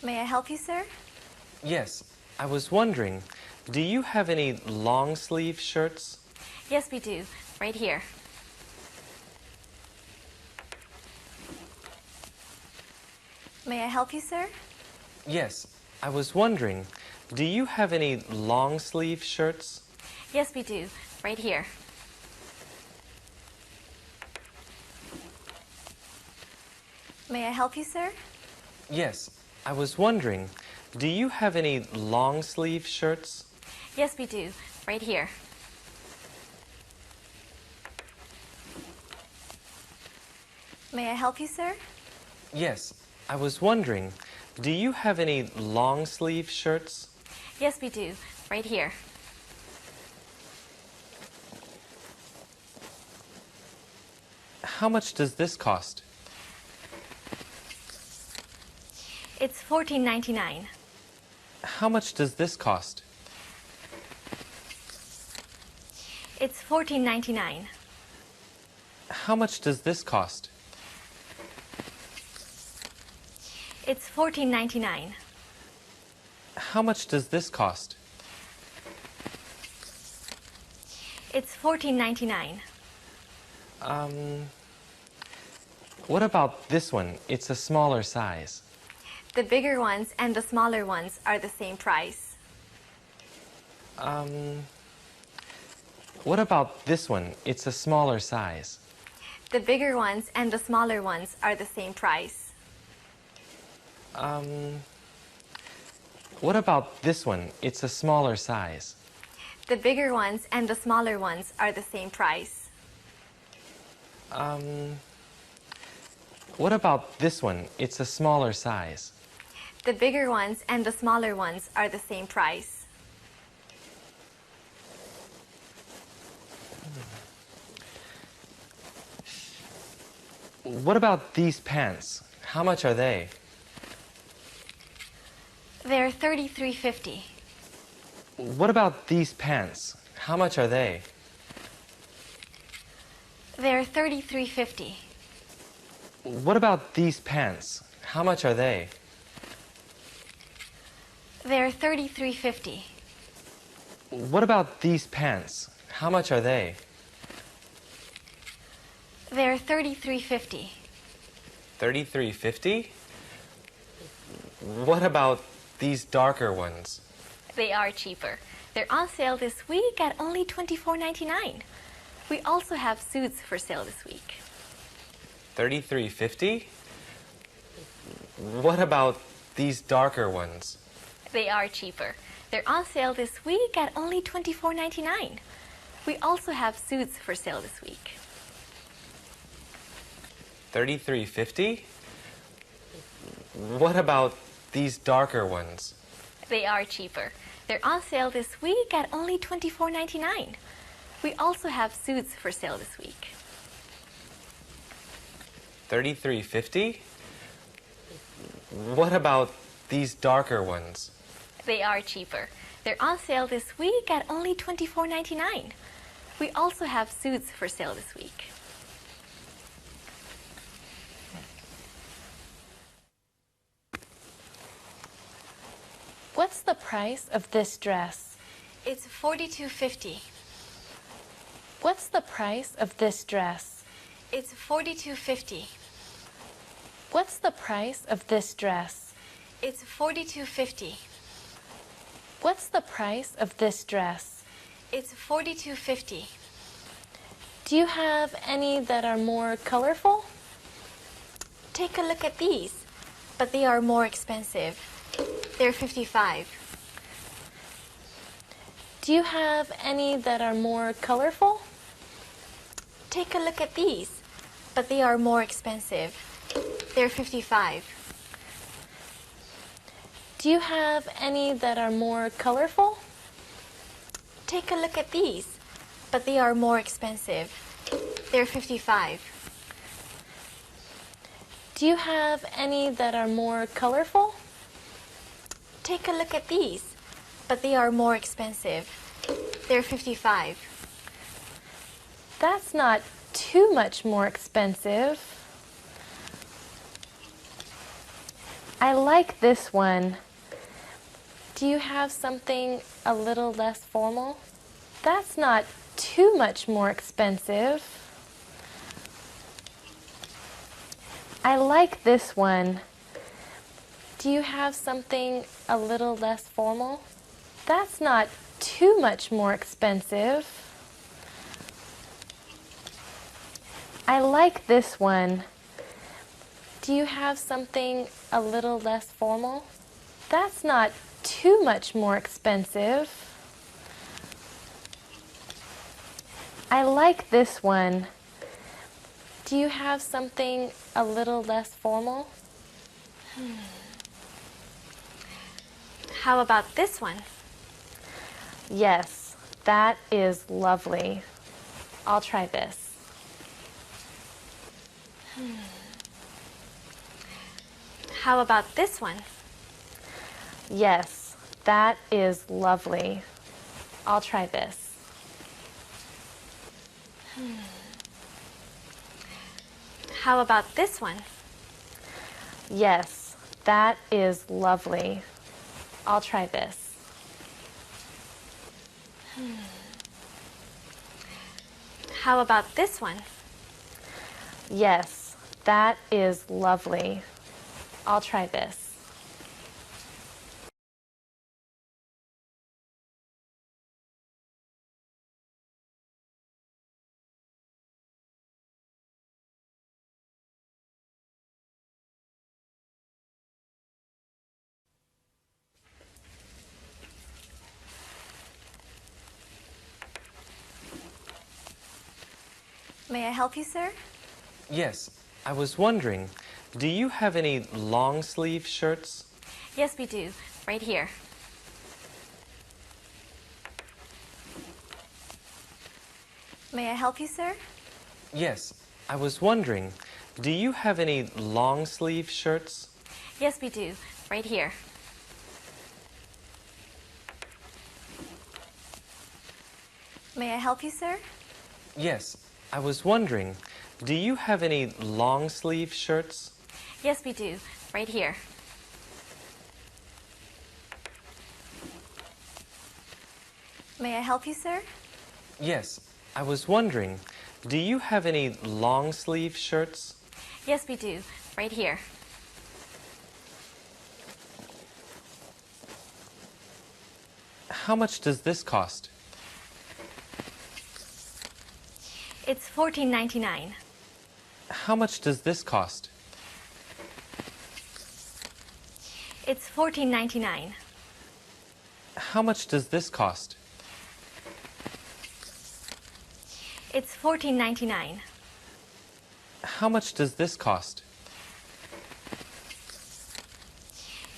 May I help you, sir? Yes, I was wondering, do you have any long-sleeve shirts? Yes, we do. Right here. May I help you, sir? Yes, I was wondering, do you have any long-sleeve shirts? Yes, we do. Right here. May I help you, sir? Yes, I was wondering, do you have any long-sleeve shirts? Yes, we do. Right here. May I help you, sir? Yes, I was wondering, do you have any long-sleeve shirts? Yes, we do. Right here. How much does this cost? It's $14.99. How much does this cost? It's $14.99. How much does this cost? It's $14.99. How much does this cost? It's $14.99. What about this one? It's a smaller size. The bigger ones and the smaller ones are the same price. What about this one? It's a smaller size. The bigger ones and the smaller ones are the same price. What about this one? It's a smaller size. The bigger ones and the smaller ones are the same price. What about this one? It's a smaller size. The bigger ones and the smaller ones are the same price. What about these pants? How much are they? They're $33.50. What about these pants? How much are they? They're $33.50. What about these pants? How much are they? They're $33.50. What about these pants? How much are they? They're $33.50. $33.50? What about these darker ones? They are cheaper. They're on sale this week at only $24.99. We also have suits for sale this week. $33.50? What about these darker ones? They are cheaper. They're on sale this week at only $24.99. We also have suits for sale this week. $33.50? What about these darker ones? They are cheaper. They're on sale this week at only $24.99. We also have suits for sale this week. $33.50? What about these darker ones? They are cheaper. They're on sale this week at only $24.99. We also have suits for sale this week. What's the price of this dress? It's $42.50. What's the price of this dress? It's $42.50. What's the price of this dress? It's $42.50. What's the price of this dress? It's $42.50. Do you have any that are more colorful? Take a look at these, but they are more expensive. They're $55. Do you have any that are more colorful? Take a look at these, but they are more expensive. They're $55. Do you have any that are more colorful? Take a look at these, but they are more expensive. They're $55. Do you have any that are more colorful? Take a look at these, but they are more expensive. They're $55. That's not too much more expensive. I like this one. Do you have something a little less formal? That's not too much more expensive. I like this one. Do you have something a little less formal? That's not too much more expensive. I like this one. Do you have something a little less formal? That's not too much more expensive. I like this one. Do you have something a little less formal? How about this one? Yes, that is lovely. I'll try this. How about this one? Yes, that is lovely. I'll try this. How about this one? Yes, that is lovely. I'll try this. How about this one? Yes, that is lovely. I'll try this. May I help you, sir? Yes, I was wondering, do you have any long sleeve shirts? Yes, we do. Right here. May I help you, sir? Yes, I was wondering, do you have any long sleeve shirts? Yes, we do. Right here. May I help you, sir? Yes, I was wondering, do you have any long sleeve shirts? Yes, we do. Right here. May I help you, sir? Yes, I was wondering, do you have any long sleeve shirts? Yes, we do. Right here. How much does this cost? It's $14.99. How much does this cost? It's $14.99. How much does this cost? It's $14.99. How much does this cost?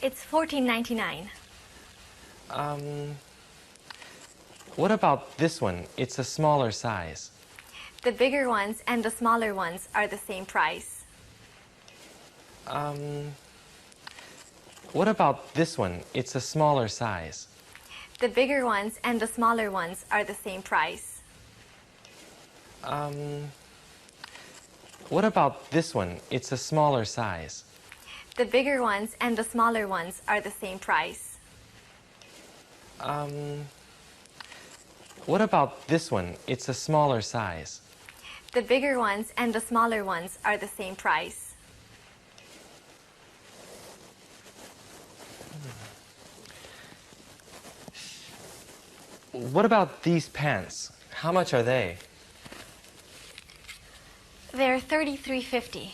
It's $14.99. What about this one? It's a smaller size. The bigger ones and the smaller ones are the same price. What about this one? It's a smaller size. The bigger ones and the smaller ones are the same price. What about this one? It's a smaller size. The bigger ones and the smaller ones are the same price. What about this one? It's a smaller size. The bigger ones and the smaller ones are the same price. What about these pants? How much are they? They're $33.50.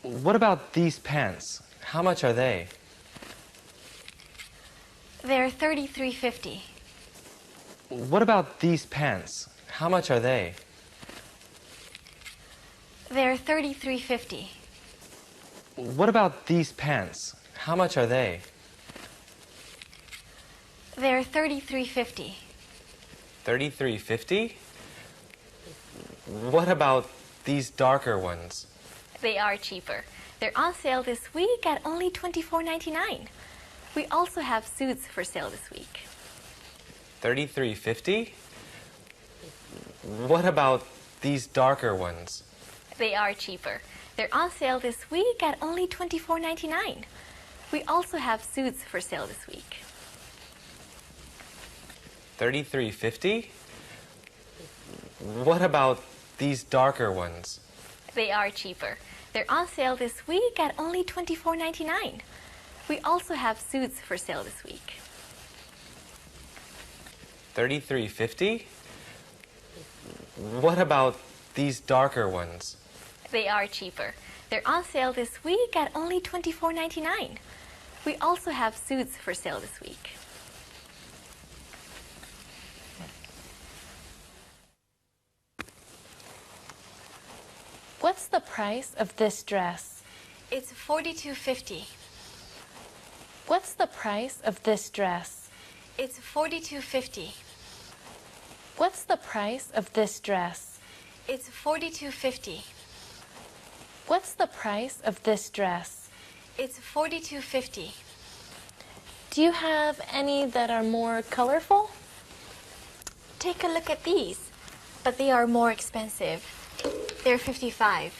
What about these pants? How much are they? They're $33.50. What about these pants? How much are they? They're $33.50. What about these pants? How much are they? They're $33.50. $33.50? What about these darker ones? They are cheaper. They're on sale this week at only $24.99. We also have suits for sale this week. $33.50? What about these darker ones? They are cheaper. They're on sale this week at only $24.99. We also have suits for sale this week. $33.50? What about these darker ones? They are cheaper. They're on sale this week at only $24.99. We also have suits for sale this week. $33.50? What about these darker ones? They are cheaper. They're on sale this week at only $24.99. We also have suits for sale this week. What's the price of this dress? It's $42.50. What's the price of this dress? It's $42.50. What's the price of this dress? It's $42.50. What's the price of this dress? It's $42.50. Do you have any that are more colorful? Take a look at these, but they are more expensive. They're $55.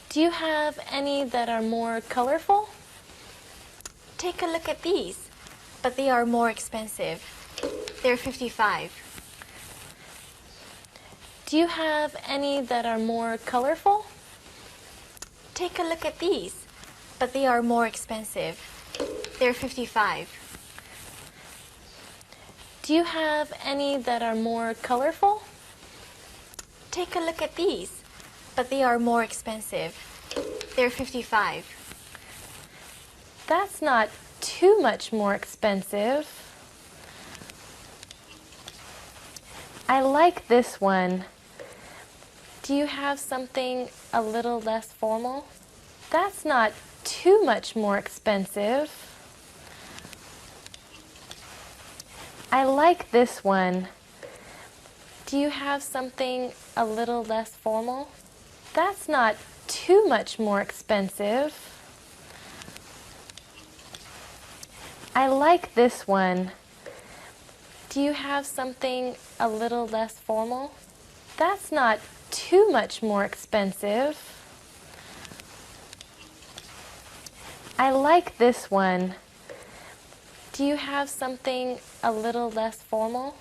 Do you have any that are more colorful? Take a look at these, but they are more expensive. They're $55. Do you have any that are more colorful? Take a look at these, but they are more expensive. They're $55. Do you have any that are more colorful? Take a look at these, but they are more expensive. They're $55. That's not too much more expensive. I like this one. Do you have something a little less formal? That's not too much more expensive. I like this one. Do you have something a little less formal? That's not too much more expensive. I like this one. Do you have something a little less formal? That's not too much more expensive. I like this one. Do you have something a little less formal?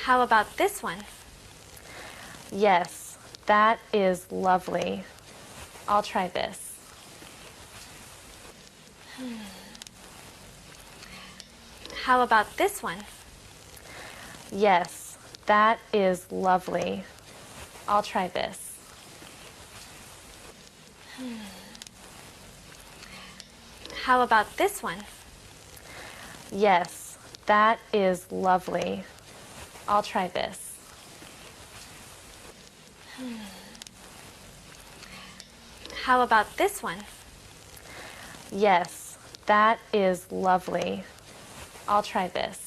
How about this one? Yes, that is lovely. I'll try this. How about this one? Yes, that is lovely. I'll try this. How about this one? Yes, that is lovely. I'll try this. How about this one? Yes, that is lovely. I'll try this.